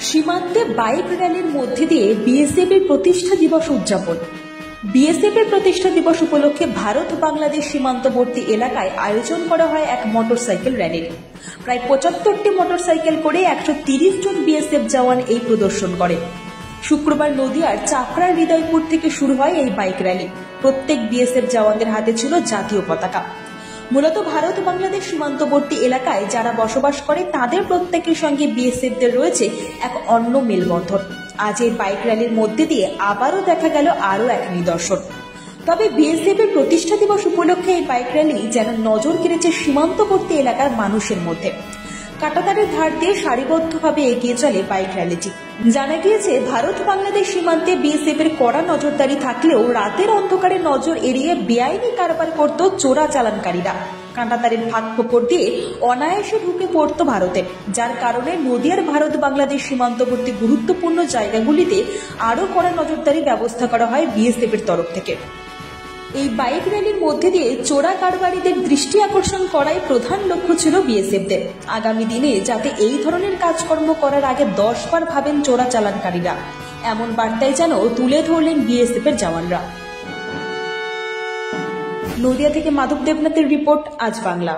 সীমান্তে বাইক র্যালির মধ্যে দিয়ে বিএসএফ এর প্রতিষ্ঠা দিবস উদযাপন। বিএসএফ এর প্রতিষ্ঠা দিবস উপলক্ষে ভারত বাংলাদেশ সীমান্তবর্তী এলাকায় আয়োজন করা হয় এক মোটরসাইকেল র্যালির। প্রায় ৭৫টি মোটরসাইকেল করে ১৩০ জন বিএসএফ জওয়ান এই প্রদর্শন করে। শুক্রবার নদিয়ার চাপড়ার হৃদয়পুর থেকে শুরু হয় এই বাইক র্যালি। প্রত্যেক বিএসএফ জওয়ানদের হাতে ছিল জাতীয় পতাকা। মূলত ভারত বাংলাদেশ সীমান্তবর্তী এলাকায় যারা বসবাস করে তাদের প্রত্যেকের সঙ্গে বিএসএফদের রয়েছে এক অন্য মেলবন্ধন। আজ এই বাইক র্যালির মধ্যে দিয়ে আবারও দেখা গেল আরও এক নিদর্শন। তবে বিএসএফ এর প্রতিষ্ঠা দিবস উপলক্ষে এই বাইক র্যালি যেন নজর কেড়েছে সীমান্তবর্তী এলাকার মানুষের মধ্যে। কাঁটাতারের ধার দিয়ে সারিবদ্ধভাবে এগিয়ে চলে বাইক র্যালিটি। জানা গিয়েছে, ভারত বাংলাদেশ সীমান্তে বিএসএফ এর কড়া নজরদারি থাকলেও রাতের অন্ধকারে নজর এড়িয়ে বেআইনি কারবার করত চোরা চালানকারীরা। কাঁটাতারের ফাঁক ফোকর দিয়ে অনায়াসে ঢুকে পড়ত ভারতে, যার কারণে নদিয়ার ভারত বাংলাদেশ সীমান্তবর্তী গুরুত্বপূর্ণ জায়গাগুলিতে আরও কড়া নজরদারি ব্যবস্থা করা হয় বিএসএফ এর তরফ থেকে। এই বাইক র্যালির মধ্যে দিয়ে চোরা কারবারিদের দৃষ্টি আকর্ষণ করাই প্রধান লক্ষ্য ছিল বিএসএফদের। আগামী দিনে যাতে এই ধরনের কাজকর্ম করার আগে ১০ বার ভাবেন চোরা চালানকারীরা, এমন বার্তাই যেন তুলে ধরলেন বিএসএফ এর জওয়ানরা। নদিয়া থেকে মাধব দেবনাথের রিপোর্ট, আজ বাংলা।